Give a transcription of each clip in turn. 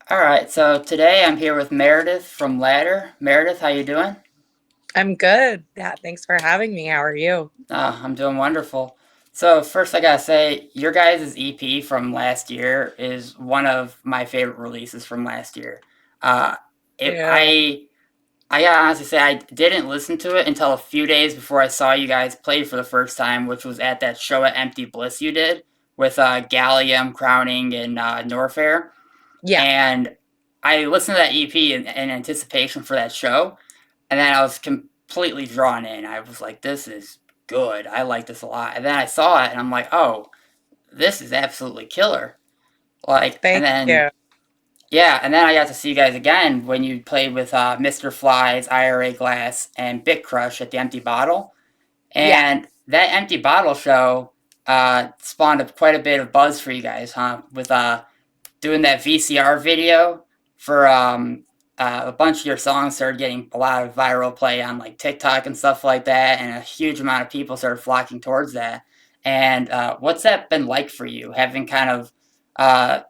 All right, so today I'm here with Meredith from Ladder. Meredith, how you doing? I'm good. Yeah, thanks for having me. How are you? I'm doing wonderful. So first, I gotta say, your guys' EP from last year is one of my favorite releases from last year. Uh, it, Yeah. I I gotta honestly say I didn't listen to it until a few days before I saw you guys play for the first time, which was at that show at Empty Bliss you did with Gallium, Crowning, and Norfair. Yeah. And I listened to that EP in anticipation for that show, and then I was completely drawn in. I was like, "This is good. I like this a lot." And then I saw it, and I'm like, "Oh, this is absolutely killer!" And Thank then you. yeah, and then I got to see you guys again when you played with Mr. Flies, IRA Glass, and Bit Crush at the Empty Bottle, Yeah. and that Empty Bottle show spawned up quite a bit of buzz for you guys, huh? With doing that VCR video for a bunch of your songs started getting a lot of viral play on like TikTok and stuff like that, and a huge amount of people started flocking towards that. And what's that been like for you, having kind of uh,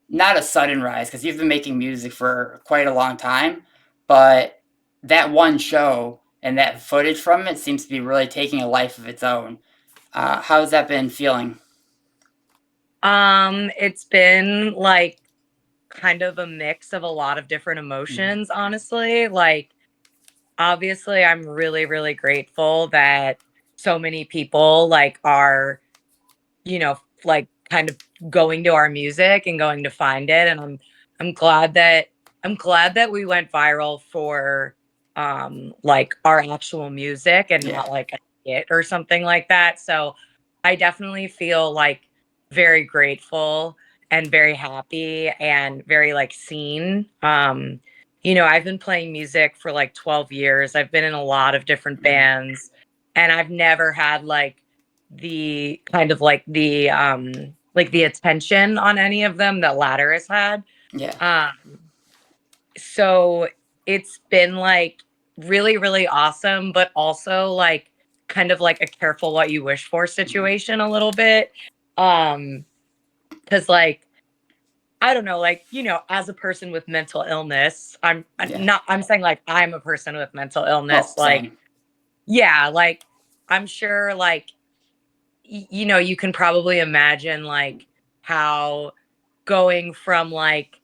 not a sudden rise because you've been making music for quite a long time, but that one show and that footage from it seems to be really taking a life of its own. How's that been feeling? It's been like kind of a mix of a lot of different Mm, emotions, honestly. Like, obviously, I'm really, really grateful that so many people like are, like kind of going to our music and going to find it. And I'm glad that I'm glad that we went viral for like our actual music and yeah. not like a hit or something like that. So I definitely feel like very grateful and very happy and very like seen. I've been playing music for like 12 years. I've been in a lot of different Mm, bands and I've never had the kind of like the attention on any of them that Ladder has had. yeah. Um so it's been like really, really awesome, but also like kind of like a careful what you wish for Mm, situation a little bit. Um, because like I don't know, like, as a person with mental illness, yeah. I'm saying like I'm a person with mental Oh, illness, like, same. yeah, like I'm sure like you can probably imagine like how going from like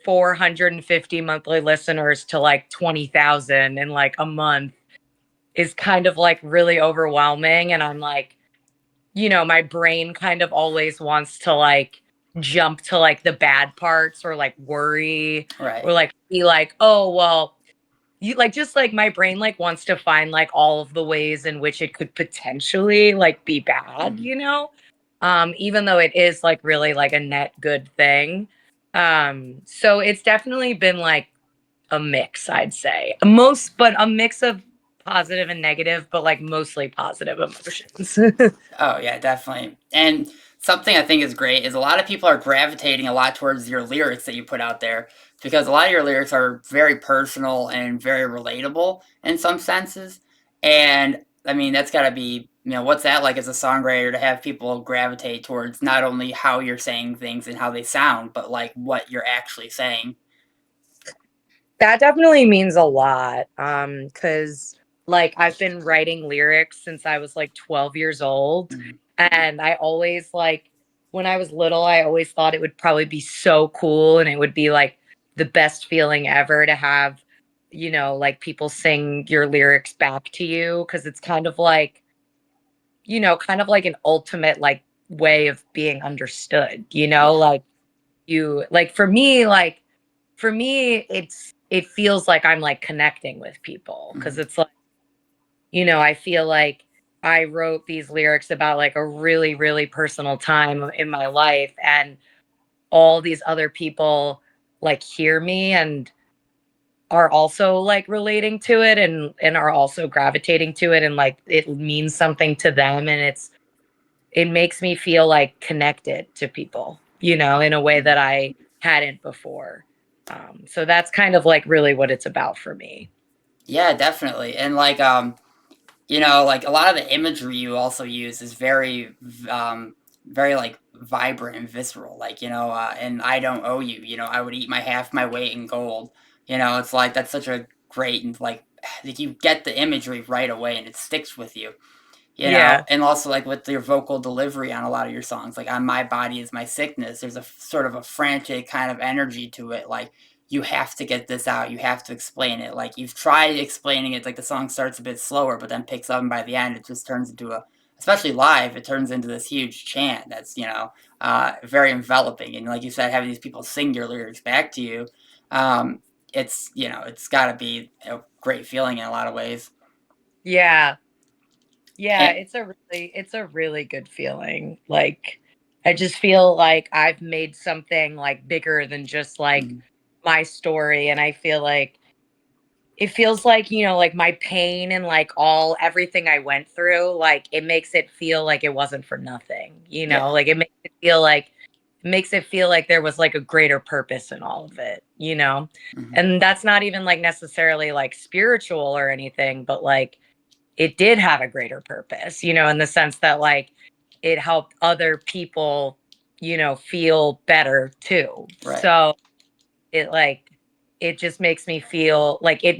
450 monthly listeners to like 20,000 in like a month is kind of like really overwhelming. And I'm like, my brain kind of always wants to like jump to like the bad parts or like worry Right. or like be like, oh, well, you like just like my brain like wants to find like all of the ways in which it could potentially like be bad, Mm. even though it is like really like a net good thing. So it's definitely been like a mix, I'd say. But a mix of positive and negative, but like mostly positive emotions. Oh yeah, definitely. And something I think is great is a lot of people are gravitating a lot towards your lyrics that you put out there because a lot of your lyrics are very personal and very relatable in some senses. And I mean, that's got to be, what's that like as a songwriter to have people gravitate towards not only how you're saying things and how they sound, but like what you're actually saying. That definitely means a lot. Cause like I've been writing lyrics since I was like 12 years old. Mhm. And I always like when I was little, I always thought it would probably be so cool and it would be like the best feeling ever to have, like people sing your lyrics back to you. Cause it's kind of like an ultimate like way of being understood, Yeah. like you like for me it feels like I'm like connecting with people because Mhm. it's like I feel like I wrote these lyrics about like a really really personal time in my life and all these other people like hear me and are also like relating to it and are also gravitating to it and like it means something to them and it makes me feel like connected to people, in a way that Mhm. I hadn't before. So that's kind of like really what it's about for me. Yeah, definitely. And like like a lot of the imagery you also use is very, very like vibrant and visceral. Like, and I don't owe you. I would eat my half my weight in gold. It's like that's such a great and like you get the imagery right away and it sticks with you. Yeah. And also like with your vocal delivery on a lot of your songs, like on My Body Is My Sickness, there's a sort of a frantic kind of energy to it. Like you have to get this out, you have to explain it. Like you've tried explaining it, like the song starts a bit slower, but then picks up, and by the end, it just turns into especially live, it turns into this huge chant that's very enveloping. And like you said, having these people sing your lyrics back to you, um, it's got to be a great feeling in a lot of ways. Yeah. Yeah, And, it's a really good feeling. Like I just feel like I've made something like bigger than just like mm, my story, and I feel like it feels like, like my pain and like all everything I went through, like it makes it feel like it wasn't for nothing, yeah. like it makes it feel like there was like a greater purpose in all of it. Mhm. And that's not even like necessarily like spiritual or anything, but like it did have a greater purpose, in the sense that like it helped other people, feel better too. Right. So it like it just makes me feel like it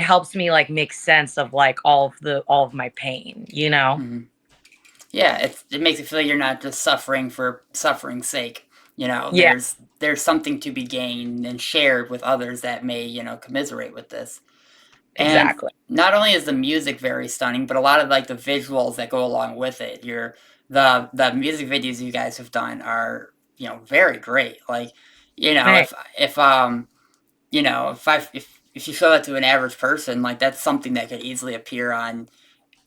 helps me like make sense of like all of my pain. Mhm. Yeah, it makes you feel like you're not just suffering for suffering's sake. Yeah, There's something to be gained and shared with others that may, commiserate with this. And exactly. not only is the music very stunning, but a lot of like the visuals that go along with it. The music videos you guys have done are, very great. Like, you know, Thanks. if if if you show that to an average person, like that's something that could easily appear on.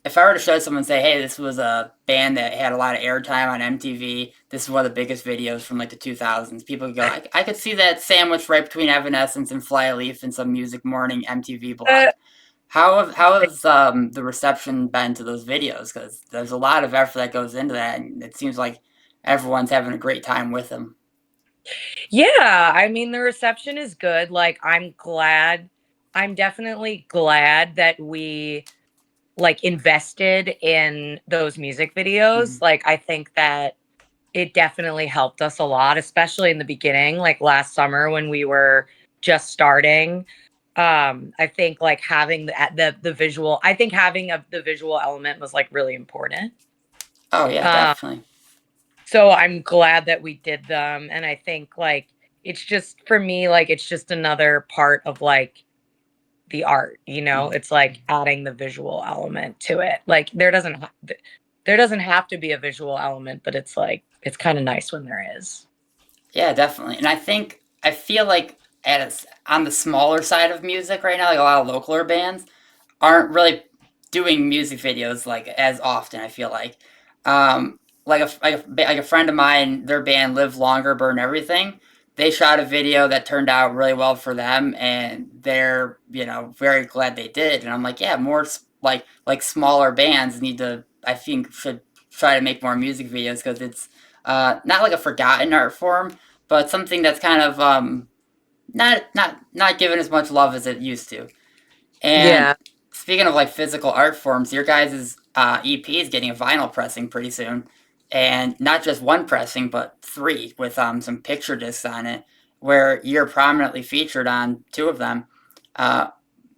If I were to show someone and say, "Hey, this was a band that had a lot of airtime on MTV. This is one of the biggest videos from like the 2000s." People could go, "I could see that sandwiched right between Evanescence and Flyleaf in some Music Morning MTV Uh, block." How has the reception been to those videos? Because there's a lot of effort that goes into that, and it seems like everyone's having a great time with them. yeah, I mean the reception is good. Like I'm definitely glad that we like invested in those music videos. Mm-hmm. Like I think that it definitely helped us a lot, especially in the beginning, like last summer when we were just starting. I think like having the visual, I think having the visual element was like really important. Oh yeah, Um, definitely. so I'm glad that we did them, and I think like it's just for me, like it's just another part of like the art. Mm-hmm. It's like adding the visual element to it. Like there doesn't have to be a visual element, but it's like it's kind of nice when there is. Yeah, definitely. And I feel like on the smaller side of music right now, like a lot of localer bands aren't really doing music videos like as often. I feel like a friend of mine, their band Live Longer, Burn Everything. They shot a video that turned out really well for them, and they're very glad they did. And I'm like, yeah, more like smaller bands need to I think should try to make more music videos because it's not like a forgotten art form, but something that's kind of not given as much love as it used to. And Yeah. speaking of like physical art forms, your guys' EP is getting a vinyl pressing pretty soon, and not just one pressing, but three with some picture discs on it, where you're prominently featured on two of them. Uh,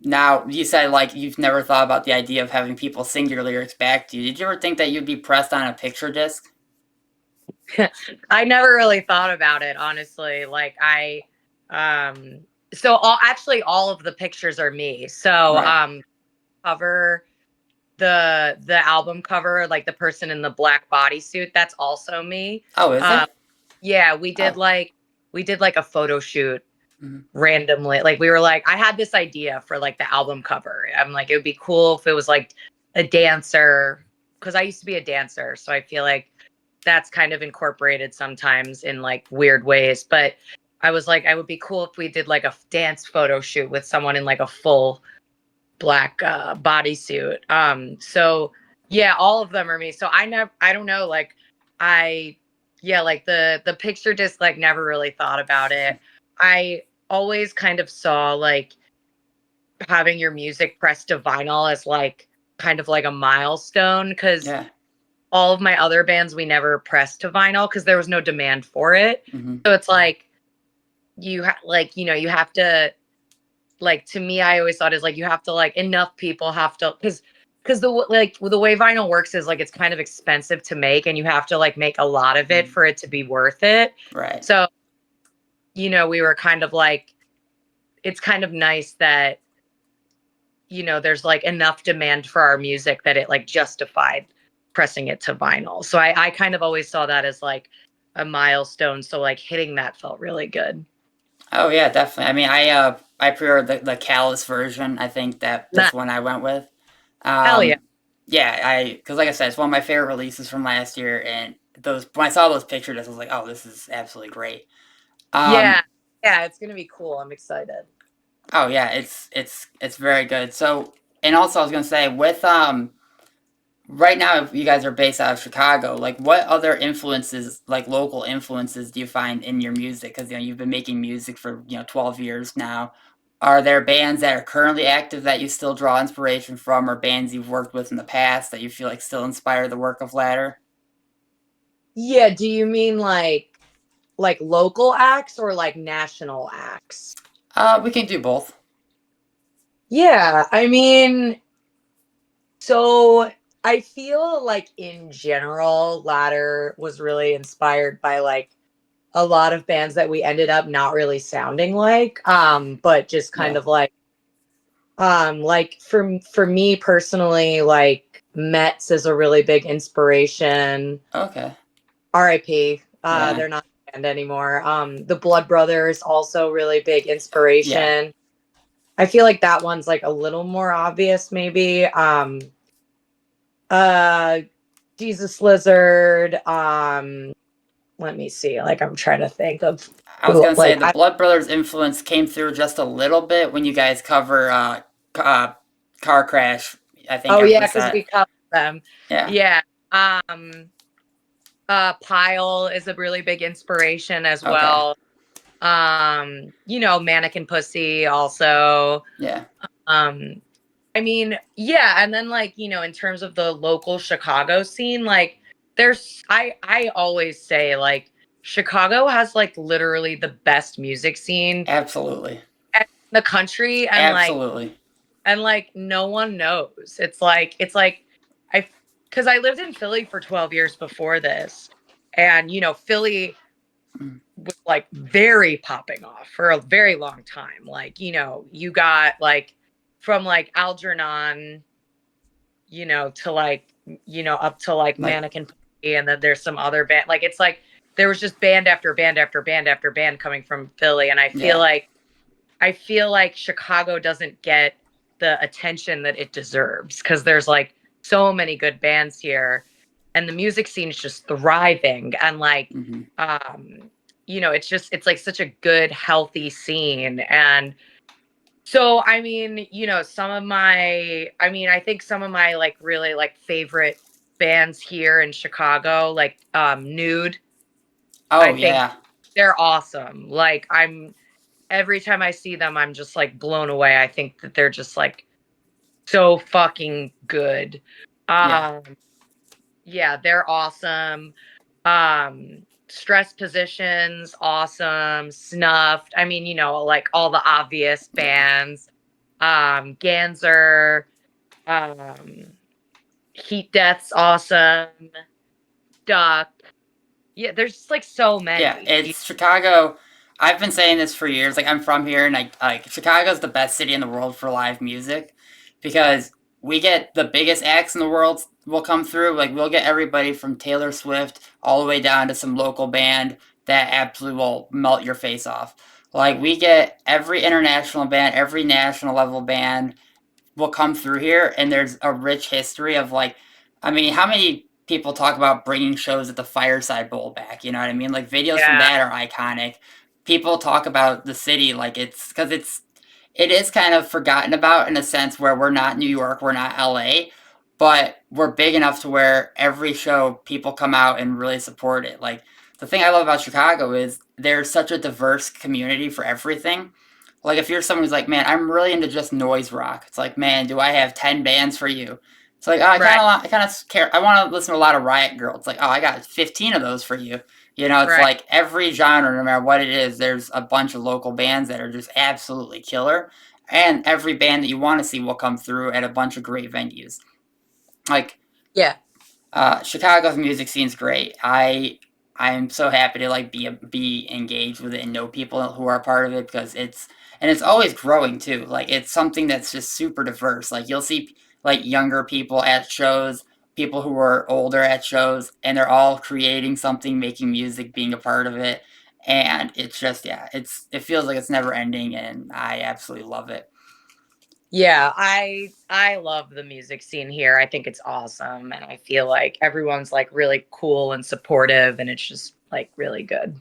Now you said like you've never thought about the idea of having people sing your lyrics back to you. Did you ever think that you'd be pressed on a picture disc? I never really thought about it, honestly. Like um so all of the pictures are me. So Right. cover the album cover, like the person in the black bodysuit, that's also me. Oh, is Um it? yeah, we did like a photo shoot Mhm. randomly. Like we were like I had this idea for like the album cover. I'm like it would be cool if it was like a dancer, because I used to be a dancer, so I feel like that's kind of incorporated sometimes in like weird ways. But I was like, I would be cool if we did like a dance photo shoot with someone in like a full black bodysuit. So yeah, all of them are me. So I don't know, like I, yeah, like the picture just like never really thought about it. I always kind of saw like having your music pressed to vinyl as like kind of like a milestone, because Yeah. all of my other bands we never pressed to vinyl because there was no demand for it. Mm-hmm. So it's like like you have to like to me I always thought is like you have to like enough people have to because the way vinyl works is like it's kind of expensive to make and you have to like make a lot of it for it to be worth it. Right. So we were kind of like it's kind of nice that there's like enough demand for our music that it like justified pressing it to vinyl. So I kind of always saw that as like a milestone. So like hitting that felt really good. Oh yeah, definitely. I mean, I pre-ordered the Callus version. I think that's Nah, one I went with. hell yeah. Um, yeah, because like I said, it's one of my favorite releases from last year, and those when I saw those pictures, I was like, oh, this is absolutely great. Yeah. Um, Yeah, it's gonna be cool. I'm excited. oh yeah, it's very good. So, and also I was gonna say with right now, if you guys are based out of Chicago, like what other influences, like local influences, do you find in your music? Because you've been making music for 12 years now. Are there bands that are currently active that you still draw inspiration from, or bands you've worked with in the past that you feel like still inspire the work of Ladder? Yeah, do you mean like local acts or like national acts? We can do both. Yeah, I mean, so I feel like in general, Ladder was really inspired by like a lot of bands that we ended up not really sounding but just kind Yeah. of like for me personally, like Mets is a really big inspiration. Okay. RIP. Yeah. They're not a band anymore. The Blood Brothers also really big Yeah. inspiration. I feel like that one's like a little more obvious, maybe. Uh, Jesus Lizard. Let me see. Like I'm trying to think of I was who. gonna say Like the Blood Brothers influence came through just a little bit when you guys cover Car Crash. I think oh I yeah, was because we that. covered them. Yeah. Yeah. Um. Pile is a really big inspiration as Okay. well. Mannequin Pussy also. Yeah. Um, I mean, yeah, and then like, in terms of the local Chicago scene, like I always say like Chicago has like literally the best music scene Absolutely. in the country Absolutely. and like no one knows. It's like I cuz I lived in Philly for 12 years before this. And Philly Mm. was like very popping off for a very long time. Like, you got like from like Algernon, to like, up to like Like, Mannequin Pussy, and then there's some other band. Like it's like there was just band after band after band after band coming from Philly. And yeah. I feel like Chicago doesn't get the attention that it deserves because there's like so many good bands here and the music scene is just thriving and like Hmm. it's like such a good healthy scene. And so I mean, I think some of my like really like favorite bands here in Chicago, like Nude, I Oh think yeah. they're awesome. Like I'm every time I see them, I'm just like blown away. I think that they're just like so fucking good. Yeah. Um, yeah, they're awesome. Stress Positions, awesome. Snuffed. I mean, like all the obvious Yeah. bands. Ganser, um, Heat Death's awesome. Duck. Yeah, there's just like so Yeah. many. It's Chicago. I've been saying this for years. Like I'm from here, and I like Chicago's the best city in the world for live music because we get the biggest acts in the world will come through. Like we'll get everybody from Taylor Swift all the way down to some local band that absolutely will melt your face off. Like we get every international band, every national level band, will come through here, and there's a rich history of like, I mean, how many people talk about bringing shows at the Fireside Bowl back? You know what I mean? Like videos from Yeah, that are iconic. People talk about the city like it's because it is kind of forgotten about in a sense where we're not New York, we're not LA, but we're big enough to where every show people come out and really support it. Like the thing I love about Chicago is there's such a diverse community for everything. Like if you're someone who's like, man, I'm really into just noise rock. It's like, man, do I have 10 bands for you? It's like, oh, Right. I kind of care. I want to listen to a lot of Riot Girl. It's like, oh, I got 15 of those for you. You know, it's Right. like every genre, no matter what it is, there's a bunch of local bands that are just absolutely killer, and every band that you want to see will come through at a bunch of great venues. Like Yeah. Chicago's music scene's great. I'm so happy to like be engaged with it and know people who are a part of it because it's always growing too. Like it's something that's just super diverse. Like you'll see like younger people at shows, people who are older at shows, and they're all creating something, making music, being a part of it. And it's just yeah, it feels like it's never ending, and I absolutely love it. Yeah, I love the music scene here. I think it's awesome and I feel like everyone's like really cool and supportive and it's just like really good.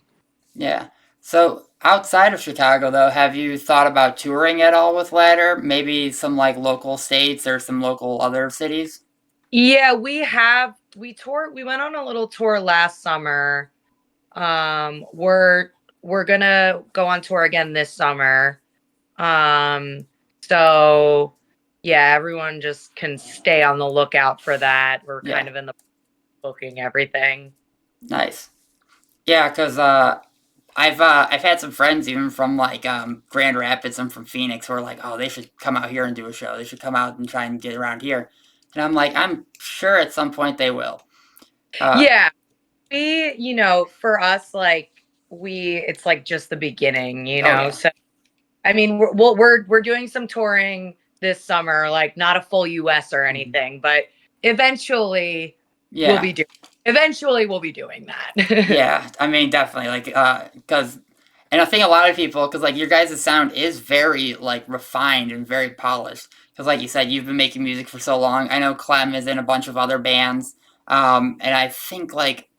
Yeah. So outside of Chicago, though, have you thought about touring at all with Ladder? Maybe some like local states or some local other cities? Yeah, we went on a little tour last summer. We're gonna go on tour again this summer. Um so yeah, everyone just can stay on the lookout for that. We're kind Yeah. of in the booking everything. Nice. Yeah, because I've had some friends even from like Grand Rapids and from Phoenix who are like, oh, they should come out here and do a show. They should come out and try and get around here. And I'm like, I'm sure at some point they will. Uh, Yeah, for us, like it's like just the beginning, you oh know. yeah. So I mean, we're doing some touring this summer, like not a full US or Mhm. anything, but eventually we'll Yeah. be doing eventually we'll be doing that. Yeah, I mean, definitely, like, because, and I think a lot of people, because, like, your guys' sound is very, like, refined and very polished, because, like you said, you've been making music for so long. I know Clem is in a bunch of other bands, and I think, like,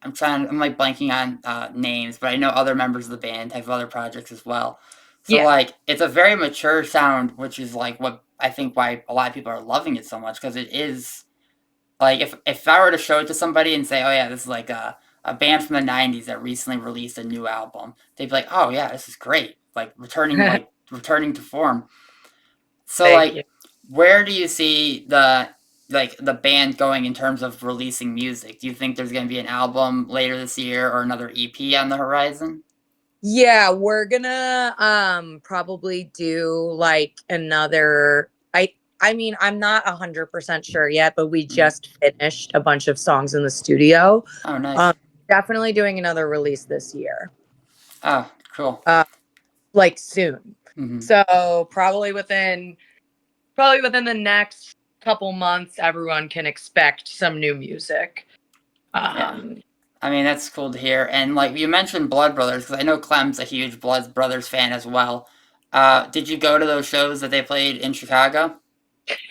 I'm, like, blanking on, names, but I know other members of the band have other projects as well. So, Yeah. like, it's a very mature sound, which is, like, what I think why a lot of people are loving it so much, because it is like if I were to show it to somebody and say, "Oh yeah, this is like a band from the '90s that recently released a new album," they'd be like, "Oh yeah, this is great!" Like returning to form. So Thank like, you. where do you see the band going in terms of releasing music? Do you think there's going to be an album later this year or another EP on the horizon? Yeah, we're gonna probably do like another I mean, I'm not 100% sure yet, but we Mhm. just finished a bunch of songs in the studio. Oh, Um nice. Definitely doing another release this year. Oh, cool. Uh like soon. Hmm. So probably within the next couple months everyone can expect some new music. Yeah. Um I mean, that's cool to hear. And like you mentioned Blood Brothers, because I know Clem's a huge Blood Brothers fan as well. Did you go to those shows that they played in Chicago?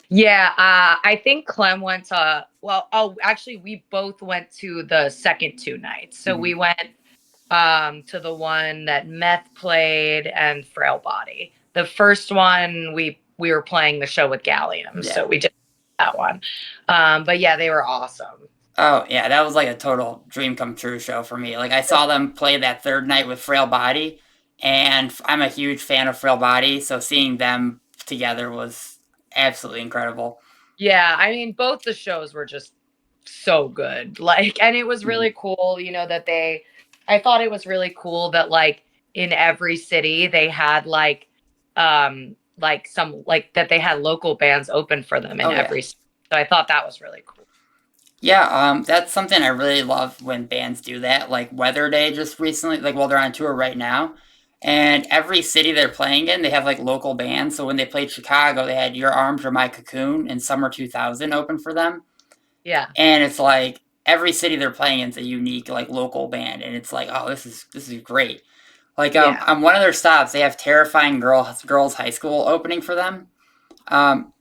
yeah, I think Clem went to oh actually we both went to the second two nights. So Hmm. we went to the one that Meth played and Frail Body. The first one we were playing the show with Gallium, Yeah. so we did that one. But yeah, they were awesome. Oh, yeah, that was like a total dream come true show for me. Like I saw them play that third night with Frail Body, and I'm a huge fan of Frail Body, so seeing them together was absolutely incredible. Yeah, I mean, both the shows were just so good. Like, and it was Hmm. really cool, I thought it was really cool that like in every city they had like some like that they had local bands open for them in Oh yeah. every city. So I thought that was really cool. Yeah, that's something I really love when bands do that. Like Weather Day just recently, like well, they're on tour right now, and every city they're playing in, they have like local bands. So when they played Chicago, they had Your Arms Are My Cocoon and Summer 2000 open for them, Yeah. and it's like every city they're playing in is a unique like local band, and it's like, oh, this is great. Like Yeah. on one of their stops, they have Terrifying Girls High School opening for them. Um,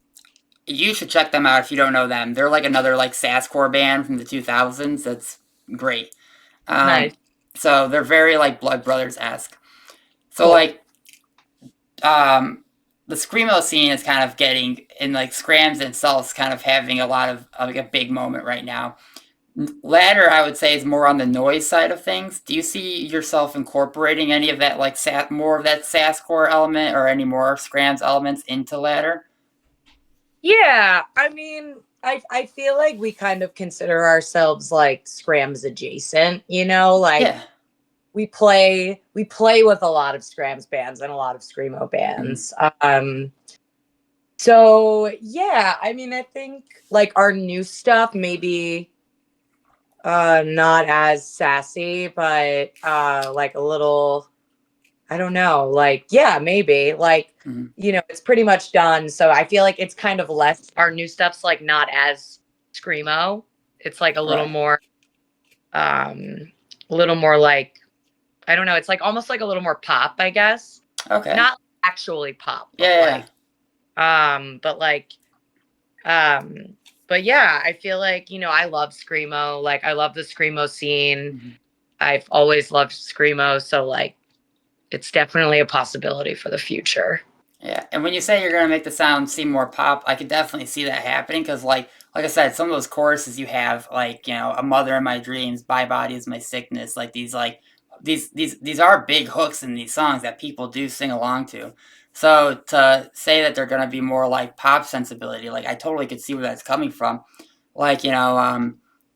you should check them out if you don't know them. They're like another like sasscore band from the 2000s. That's great. Nice. Um, so they're very like Blood Brothers esque. So Cool. like um, the screamo scene is kind of getting in like Scrams themselves kind of having a lot of like a big moment right now. Ladder, I would say, is more on the noise side of things. Do you see yourself incorporating any of that like more of that sasscore element or any more Scrams elements into Ladder? Yeah, I mean, I feel like we kind of consider ourselves like Scrams adjacent, you know, like Yeah. we play with a lot of Scrams bands and a lot of screamo Mhm. bands. So yeah, I mean, I think like our new stuff maybe not as sassy, but like a little, I don't know, like yeah, maybe like Mhm. it's pretty much done. So I feel like it's kind of less. Our new stuff's like not as screamo. It's like Right. um, a little more like I don't know. It's like almost like a little more pop, I guess. Okay. Not actually pop, Yeah, but yeah, yeah. but like um, but yeah, I feel like I love screamo. Like I love the screamo scene. Mhm. I've always loved screamo, so like it's definitely a possibility for the future. Yeah, and when you say you're gonna make the sound seem more pop, I could definitely see that happening because, like I said, some of those choruses you have, like a mother in my dreams, my body is my sickness, these are big hooks in these songs that people do sing along to. So to say that they're gonna be more like pop sensibility, like I totally could see where that's coming from. Like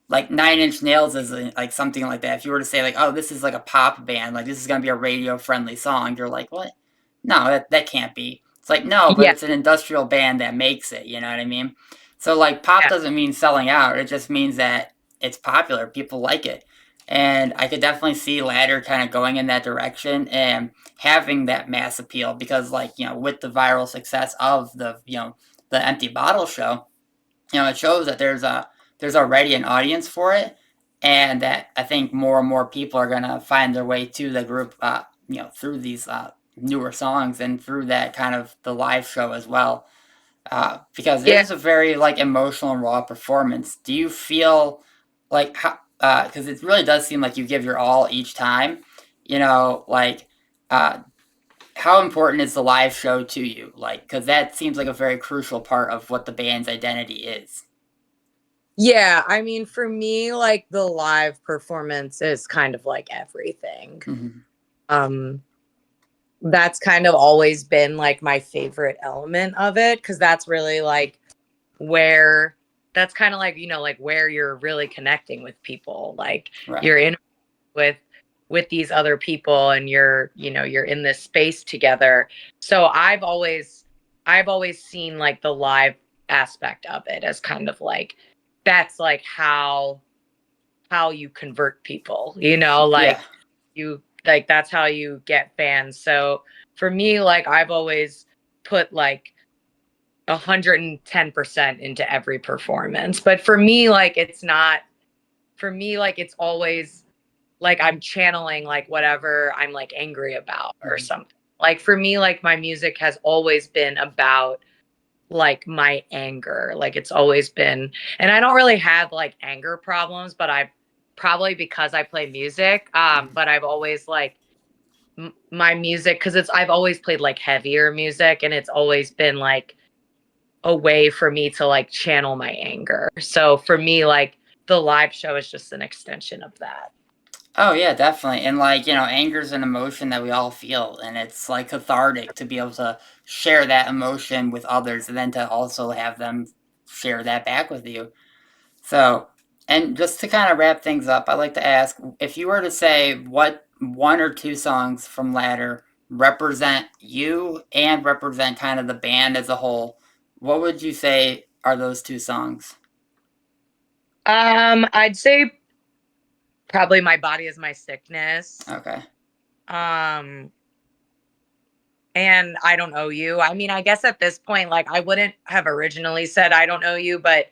like Nine Inch Nails is like something like that. If you were to say like, oh, this is like a pop band, like this is gonna be a radio friendly song, you're like, what? No, that can't be. It's like, no, but Yeah, it's an industrial band that makes it, you know what I mean? So, like, pop yeah, doesn't mean selling out. It just means that it's popular. People like it. And I could definitely see Ladder kind of going in that direction and having that mass appeal because, like, with the viral success of the Empty Bottle show, it shows that there's already an audience for it, and that I think more and more people are gonna find their way to the group, through these newer songs and through that kind of the live show as well, because it yeah. is a very like emotional and raw performance. Do you feel like how? Because it really does seem like you give your all each time. Like uh, how important is the live show to you? Like, because that seems like a very crucial part of what the band's identity is. Yeah, I mean, for me, like the live performance is kind of like everything. Mhm. Um, that's kind of always been like my favorite element of it because that's really like where that's kind of like like where you're really connecting with people. Like Right. you're in with these other people and you're in this space together. So I've always seen like the live aspect of it as kind of like that's like how you convert people, Yeah. like you like that's how you get fans. So for me, like I've always put like 110% into every performance. But for me, like it's not for me, like it's always like I'm channeling like whatever I'm like angry about or Mhm. something. Like for me, like my music has always been about like my anger. Like it's always been, and I don't really have like anger problems, but I probably because I play music. Mhm. But I've always like my music because I've always played like heavier music, and it's always been like a way for me to like channel my anger. So for me, like the live show is just an extension of that. Oh yeah, definitely. And like, anger is an emotion that we all feel, and it's like cathartic to be able to share that emotion with others and then to also have them share that back with you. So, and just to kind of wrap things up, I'd like to ask if you were to say what one or two songs from Ladder represent you and represent kind of the band as a whole, what would you say are those two songs? I'd say probably My Body Is My Sickness. Okay. Um, and I Don't Owe You. I mean, I guess at this point, like I wouldn't have originally said I Don't Owe You, but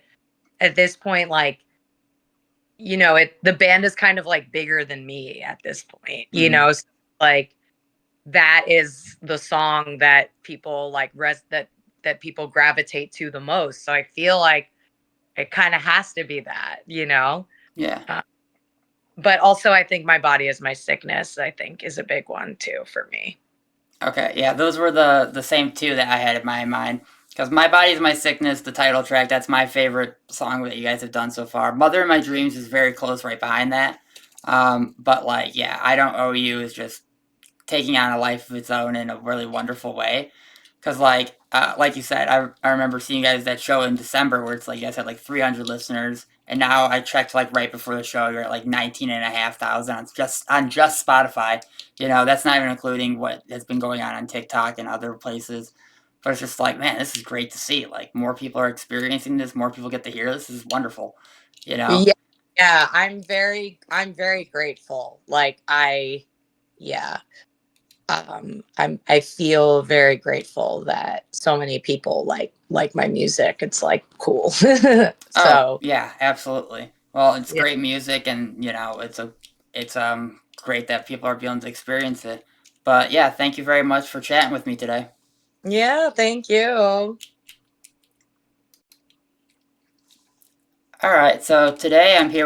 at this point, like, the band is kind of like bigger than me at this point, Hmm. So, like that is the song that people like that people gravitate to the most. So I feel like it kind of has to be that. Yeah. Uh, but also I think My Body Is My Sickness, I think is a big one too for me. Okay, yeah, those were the same two that I had in my mind. Because My Body's My Sickness, the title track, that's my favorite song that you guys have done so far. Mother in My Dreams is very close right behind that. But like, yeah, I Don't Owe You is just taking on a life of its own in a really wonderful way. Because like you said, I remember seeing you guys that show in December where it's like you guys had like 300 listeners, and now I checked like right before the show, you're at like 19,500 on just Spotify. You know, that's not even including what has been going on TikTok and other places. But it's just like, man, this is great to see. Like more people are experiencing this, more people get to hear this. This is wonderful. You know. Yeah. Yeah, I'm very grateful. Like yeah. I feel very grateful that so many people like my music. It's like cool. Oh So yeah, absolutely. Well, it's yeah. great music, and it's great that people are able to experience it. But yeah, thank you very much for chatting with me today. Yeah, thank you. All right, so today I'm here